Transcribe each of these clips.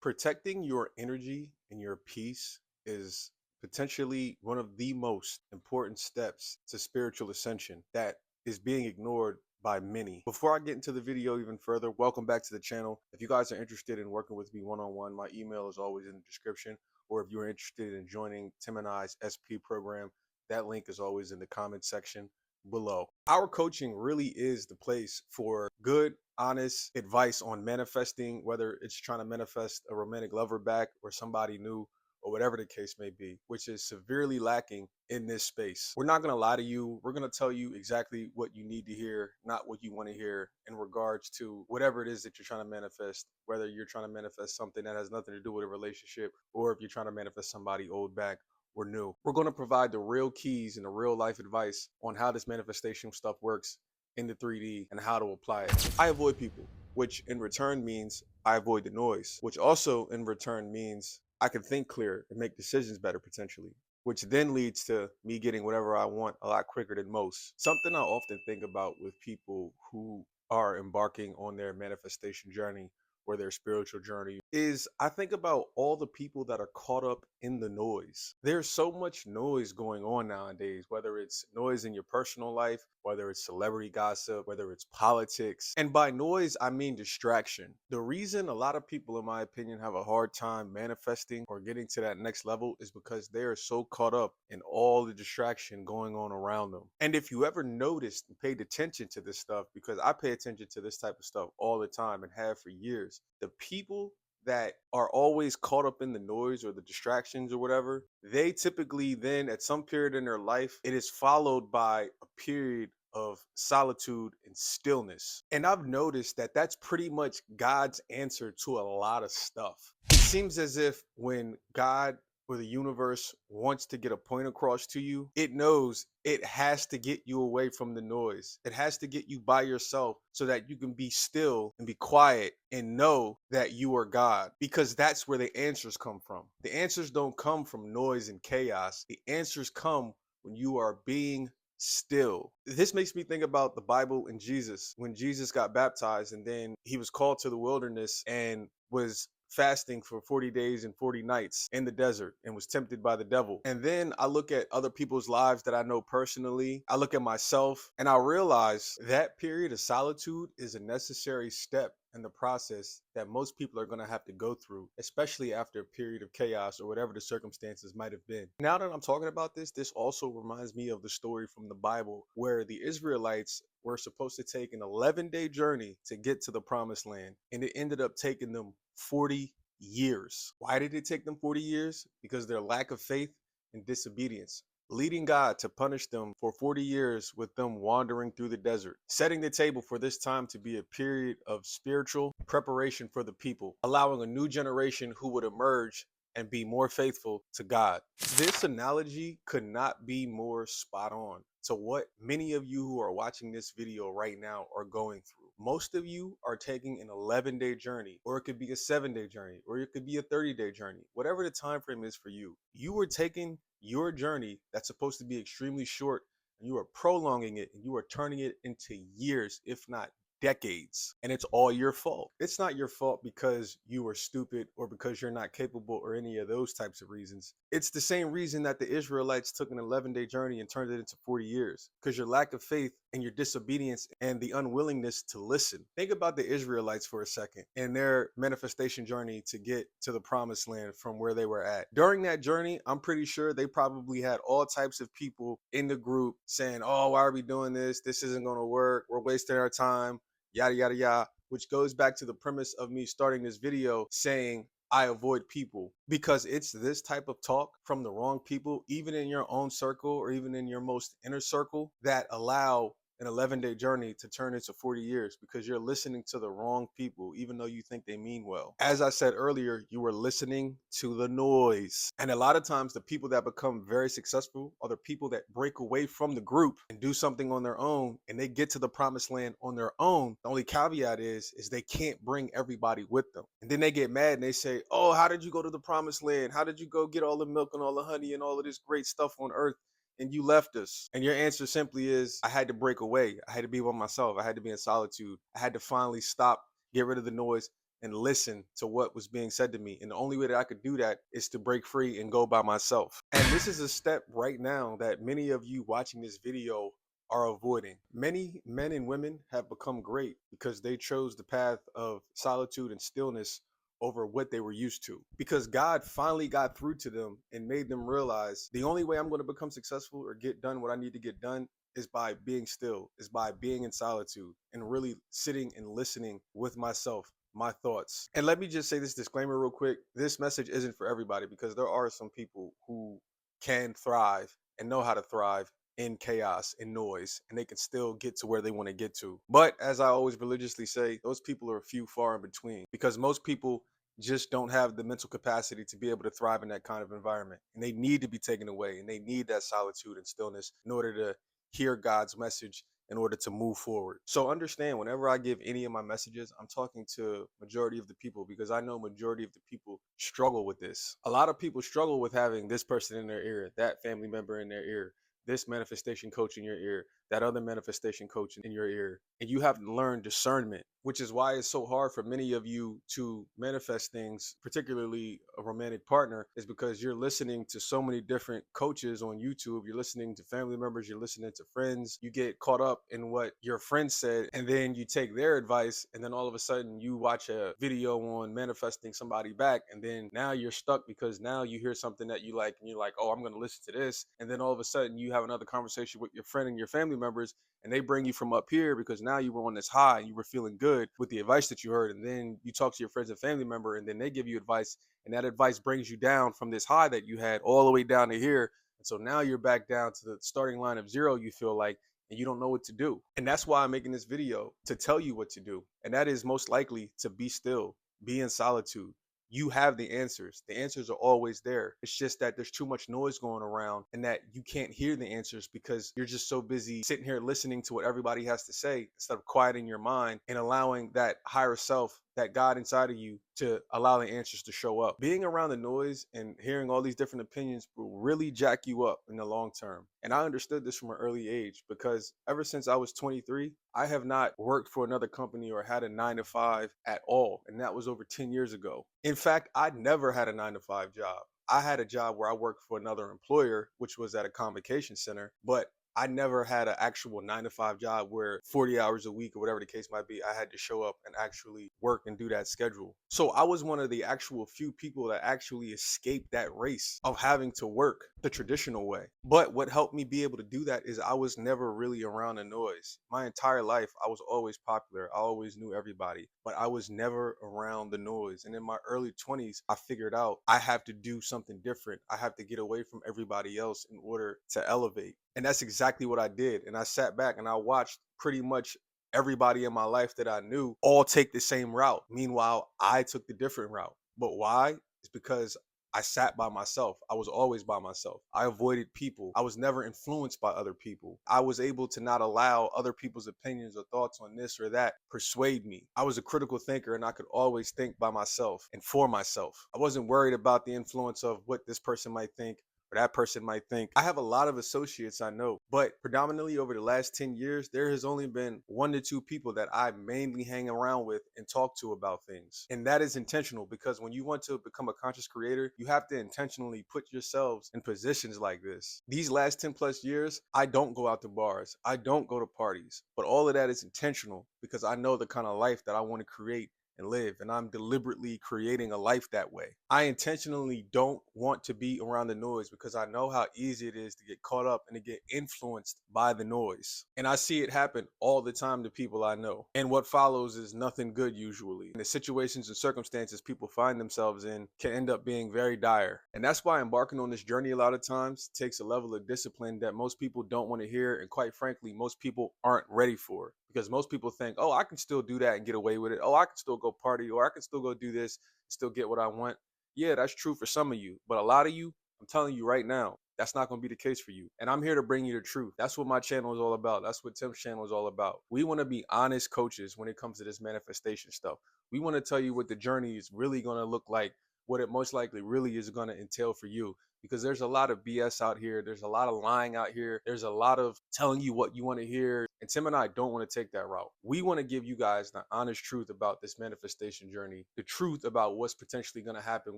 Protecting your energy and your peace is potentially one of the most important steps to spiritual ascension that is being ignored by many. Before I get into the video even further, welcome back to the channel. If you guys are interested in working with me one-on-one, my email is always in the description. Or if you're interested in joining Tim and I's SP program, that link is always in the comment section below. Our coaching really is the place for good, honest advice on manifesting, whether it's trying to manifest a romantic lover back or somebody new or whatever the case may be, which is severely lacking in this space. We're not going to lie to you. We're going to tell you exactly what you need to hear, not what you want to hear in regards to whatever it is that you're trying to manifest, whether you're trying to manifest something that has nothing to do with a relationship or if you're trying to manifest somebody old back or new. We're going to provide the real keys and the real life advice on how this manifestation stuff works in the 3D and how to apply it. I avoid people, which in return means I avoid the noise, which also in return means I can think clear and make decisions better potentially, which then leads to me getting whatever I want a lot quicker than most. Something I often think about with people who are embarking on their manifestation journey or their spiritual journey is I think about all the people that are caught up in the noise. There's so much noise going on nowadays, whether it's noise in your personal life, whether it's celebrity gossip, whether it's politics. And by noise, I mean distraction. The reason a lot of people, in my opinion, have a hard time manifesting or getting to that next level is because they are so caught up in all the distraction going on around them. And if you ever noticed and paid attention to this stuff, because I pay attention to this type of stuff all the time and have for years, the people that are always caught up in the noise or the distractions or whatever, they typically then at some period in their life, it is followed by a period of solitude and stillness. And I've noticed that that's pretty much God's answer to a lot of stuff. It seems as if when God or the universe wants to get a point across to you, it knows it has to get you away from the noise. It has to get you by yourself so that you can be still and be quiet and know that you are God, because that's where the answers come from. The answers don't come from noise and chaos. The answers come when you are being still. This makes me think about the Bible and Jesus. When Jesus got baptized and then he was called to the wilderness and was fasting for 40 days and 40 nights in the desert and was tempted by the devil. And then I look at other people's lives that I know personally. I look at myself and I realize that period of solitude is a necessary step in the process that most people are going to have to go through, especially after a period of chaos or whatever the circumstances might have been. Now that I'm talking about this also reminds me of the story from the Bible where the Israelites were supposed to take an 11-day journey to get to the promised land, and it ended up taking them 40 years. Why did it take them 40 years? Because their lack of faith and disobedience, leading God to punish them for 40 years with them wandering through the desert, setting the table for this time to be a period of spiritual preparation for the people, allowing a new generation who would emerge and be more faithful to God. This analogy could not be more spot on to what many of you who are watching this video right now are going through. Most of you are taking an 11-day journey, or it could be a 7-day journey, or it could be a 30-day journey. Whatever the time frame is for you, you are taking your journey that's supposed to be extremely short and you are prolonging it and you are turning it into years, if not decades, and it's all your fault. It's not your fault because you were stupid or because you're not capable or any of those types of reasons. It's the same reason that the Israelites took an 11-day journey and turned it into 40 years, because your lack of faith and your disobedience and the unwillingness to listen. Think about the Israelites for a second and their manifestation journey to get to the promised land from where they were at. During that journey, I'm pretty sure they probably had all types of people in the group saying, oh, why are we doing this? This isn't going to work. We're wasting our time. Yada, yada, yada, which goes back to the premise of me starting this video saying I avoid people, because it's this type of talk from the wrong people, even in your own circle or even in your most inner circle, that allow an 11-day journey to turn into 40 years because you're listening to the wrong people, even though you think they mean well. As I said earlier, you were listening to the noise. And a lot of times the people that become very successful are the people that break away from the group and do something on their own, and they get to the promised land on their own. The only caveat is they can't bring everybody with them. And then they get mad and they say, oh, how did you go to the promised land? How did you go get all the milk and all the honey and all of this great stuff on earth, and you left us? And your answer simply is, I had to break away. I had to be by myself. I had to be in solitude. I had to finally stop, get rid of the noise, and listen to what was being said to me. And the only way that I could do that is to break free and go by myself. And this is a step right now that many of you watching this video are avoiding. Many men and women have become great because they chose the path of solitude and stillness over what they were used to. Because God finally got through to them and made them realize the only way I'm going to become successful or get done what I need to get done is by being still, is by being in solitude and really sitting and listening with myself, my thoughts. And let me just say this disclaimer real quick. This message isn't for everybody because there are some people who can thrive and know how to thrive in chaos and noise, and they can still get to where they want to get to. But as I always religiously say, those people are few far in between because most people just don't have the mental capacity to be able to thrive in that kind of environment. And they need to be taken away and they need that solitude and stillness in order to hear God's message in order to move forward. So understand whenever I give any of my messages, I'm talking to majority of the people because I know majority of the people struggle with this. A lot of people struggle with having this person in their ear, that family member in their ear, this manifestation coach in your ear, that other manifestation coach in your ear. And you have to learn discernment, which is why it's so hard for many of you to manifest things, particularly a romantic partner, is because you're listening to so many different coaches on YouTube. You're listening to family members, you're listening to friends. You get caught up in what your friend said, and then you take their advice, and then all of a sudden you watch a video on manifesting somebody back, and then now you're stuck because now you hear something that you like, and you're like, oh, I'm going to listen to this. And then all of a sudden you have another conversation with your friend and your family members, and they bring you from up here because now you were on this high and you were feeling good with the advice that you heard. And then you talk to your friends and family member, and then they give you advice, and that advice brings you down from this high that you had all the way down to here. And so now you're back down to the starting line of zero, you feel like, and you don't know what to do. And that's why I'm making this video, to tell you what to do. And that is most likely to be still, be in solitude. You have the answers. The answers are always there. It's just that there's too much noise going around and that you can't hear the answers because you're just so busy sitting here listening to what everybody has to say instead of quieting your mind and allowing that higher self, that God inside of you, to allow the answers to show up. Being around the noise and hearing all these different opinions will really jack you up in the long term. And I understood this from an early age because ever since I was 23, I have not worked for another company or had a 9 to 5 at all. And that was over 10 years ago. In fact, I never had a 9 to 5 job. I had a job where I worked for another employer, which was at a convocation center, but I never had an actual 9 to 5 job where 40 hours a week or whatever the case might be, I had to show up and actually work and do that schedule. So I was one of the actual few people that actually escaped that race of having to work the traditional way. But what helped me be able to do that is I was never really around the noise. My entire life, I was always popular. I always knew everybody, but I was never around the noise. And in my early 20s, I figured out I have to do something different. I have to get away from everybody else in order to elevate. And that's exactly what I did. And I sat back and I watched pretty much everybody in my life that I knew all take the same route. Meanwhile, I took the different route. But why? It's because I sat by myself. I was always by myself. I avoided people. I was never influenced by other people. I was able to not allow other people's opinions or thoughts on this or that persuade me. I was a critical thinker and I could always think by myself and for myself. I wasn't worried about the influence of what this person might think or that person might think. I have a lot of associates I know, but predominantly over the last 10 years, there has only been 1 to 2 people that I mainly hang around with and talk to about things. And that is intentional because when you want to become a conscious creator, you have to intentionally put yourselves in positions like this. These last 10 plus years, I don't go out to bars. I don't go to parties, but all of that is intentional because I know the kind of life that I want to create and live, and I'm deliberately creating a life that way. I intentionally don't want to be around the noise because I know how easy it is to get caught up and to get influenced by the noise. And I see it happen all the time to people I know. And what follows is nothing good usually. And the situations and circumstances people find themselves in can end up being very dire. And that's why embarking on this journey a lot of times takes a level of discipline that most people don't want to hear, and quite frankly, most people aren't ready for. Because most people think, oh, I can still do that and get away with it. Oh, I can still go party, or I can still go do this and still get what I want. Yeah, that's true for some of you. But a lot of you, I'm telling you right now, that's not going to be the case for you. And I'm here to bring you the truth. That's what my channel is all about. That's what Tim's channel is all about. We want to be honest coaches when it comes to this manifestation stuff. We want to tell you what the journey is really going to look like what it most likely really is going to entail for you. Because there's a lot of BS out here. There's a lot of lying out here. There's a lot of telling you what you want to hear. And Tim and I don't want to take that route. We want to give you guys the honest truth about this manifestation journey, the truth about what's potentially going to happen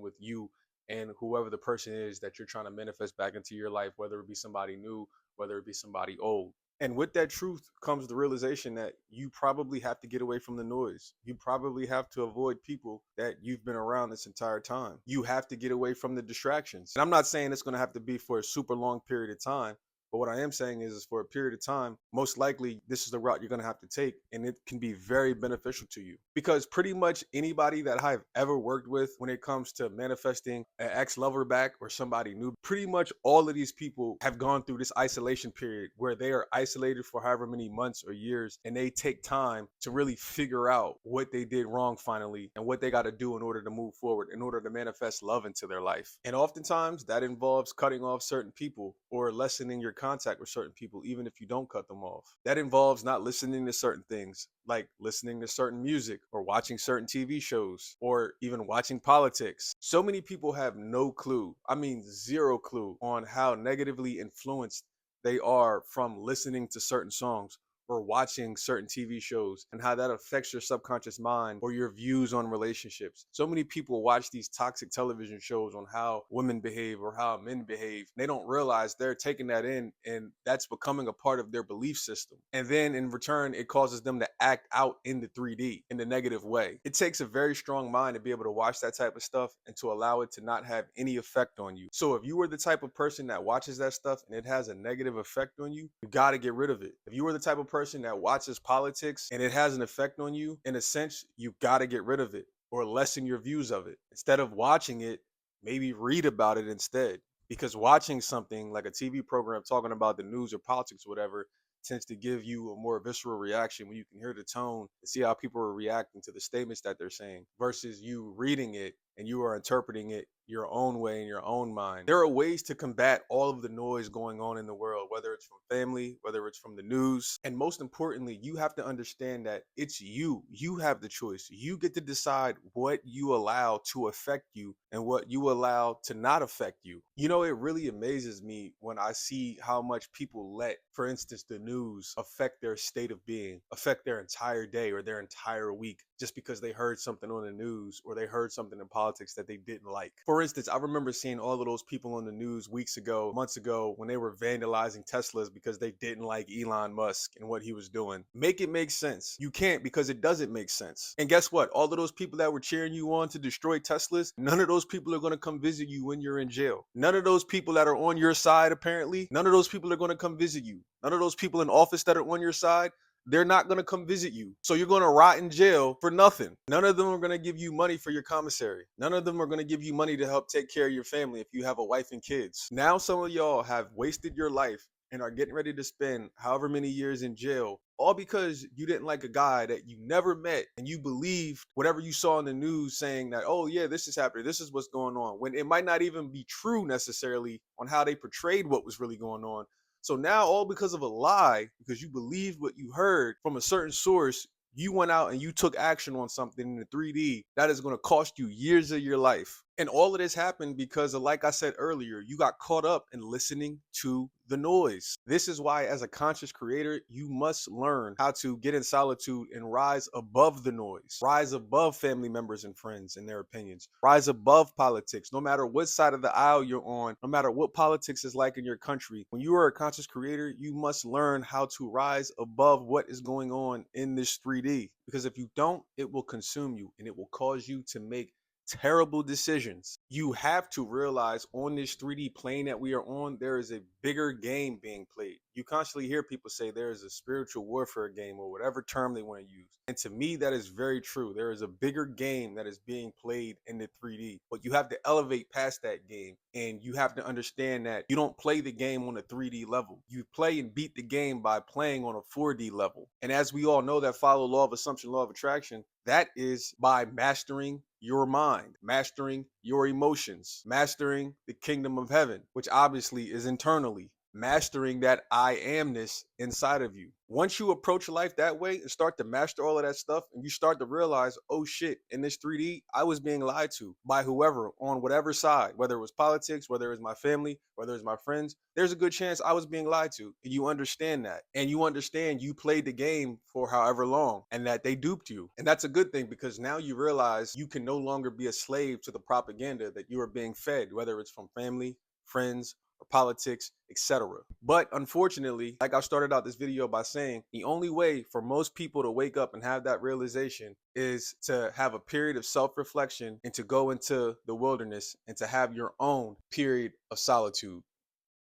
with you and whoever the person is that you're trying to manifest back into your life, whether it be somebody new, whether it be somebody old. And with that truth comes the realization that you probably have to get away from the noise. You probably have to avoid people that you've been around this entire time. You have to get away from the distractions. And I'm not saying it's going to have to be for a super long period of time. But what I am saying is for a period of time, most likely this is the route you're going to have to take. And it can be very beneficial to you because pretty much anybody that I've ever worked with when it comes to manifesting an ex-lover back or somebody new, pretty much all of these people have gone through this isolation period where they are isolated for however many months or years. And they take time to really figure out what they did wrong finally and what they got to do in order to move forward, in order to manifest love into their life. And oftentimes that involves cutting off certain people or lessening your contact with certain people, even if you don't cut them off. That involves not listening to certain things, like listening to certain music or watching certain TV shows or even watching politics. So many people have no clue, I mean, zero clue on how negatively influenced they are from listening to certain songs or watching certain TV shows and how that affects your subconscious mind or your views on relationships. So many people watch these toxic television shows on how women behave or how men behave. They don't realize they're taking that in and that's becoming a part of their belief system. And then in return, it causes them to act out in the 3D in the negative way. It takes a very strong mind to be able to watch that type of stuff and to allow it to not have any effect on you. So if you were the type of person that watches that stuff and it has a negative effect on you, you got to get rid of it. If you were the type of person that watches politics and it has an effect on you, in a sense, you got to get rid of it or lessen your views of it. Instead of watching it, maybe read about it instead. Because watching something like a TV program talking about the news or politics or whatever tends to give you a more visceral reaction when you can hear the tone and see how people are reacting to the statements that they're saying versus you reading it and you are interpreting it your own way in your own mind. There are ways to combat all of the noise going on in the world, whether it's from family, whether it's from the news. And most importantly, you have to understand that it's you. You have the choice. You get to decide what you allow to affect you and what you allow to not affect you. You know, it really amazes me when I see how much people let, for instance, the news affect their state of being, affect their entire day or their entire week just because they heard something on the news or they heard something in politics that they didn't like. For instance, I remember seeing all of those people on the news weeks ago, months ago, when they were vandalizing Teslas because they didn't like Elon Musk and what he was doing. Make it make sense. You can't because it doesn't make sense. And guess what? All of those people that were cheering you on to destroy Teslas, none of those people are going to come visit you when you're in jail. None of those people that are on your side, apparently, none of those people are going to come visit you. None of those people in office that are on your side, they're not going to come visit you. So you're going to rot in jail for nothing. None of them are going to give you money for your commissary. None of them are going to give you money to help take care of your family if you have a wife and kids. Now some of y'all have wasted your life and are getting ready to spend however many years in jail, all because you didn't like a guy that you never met and you believed whatever you saw in the news saying that, oh yeah, this is happening, this is what's going on, when it might not even be true necessarily on how they portrayed what was really going on. So now, all because of a lie, because you believed what you heard from a certain source, you went out and you took action on something in the 3D that is going to cost you years of your life. And all of this happened because of, like I said earlier, you got caught up in listening to the noise. This is why, as a conscious creator, you must learn how to get in solitude and rise above the noise, rise above family members and friends and their opinions, rise above politics, no matter what side of the aisle you're on, no matter what politics is like in your country. When you are a conscious creator, you must learn how to rise above what is going on in this 3D. Because if you don't, it will consume you and it will cause you to make terrible decisions. You have to realize on this 3D plane that we are on, there is a bigger game being played. You constantly hear people say there is a spiritual warfare game or whatever term they want to use. And to me, that is very true. There is a bigger game that is being played in the 3D, but you have to elevate past that game. And you have to understand that you don't play the game on a 3D level. You play and beat the game by playing on a 4D level. And as we all know that follow law of assumption, law of attraction, that is by mastering your mind, mastering your emotions, mastering the kingdom of heaven, which obviously is internally, mastering that I amness inside of you. Once you approach life that way and start to master all of that stuff, and you start to realize, oh shit, in this 3D, I was being lied to by whoever on whatever side, whether it was politics, whether it was my family, whether it was my friends, there's a good chance I was being lied to. And you understand that. And you understand you played the game for however long and that they duped you. And that's a good thing because now you realize you can no longer be a slave to the propaganda that you are being fed, whether it's from family, friends, or politics, etc. But unfortunately, like I started out this video by saying, the only way for most people to wake up and have that realization is to have a period of self-reflection and to go into the wilderness and to have your own period of solitude.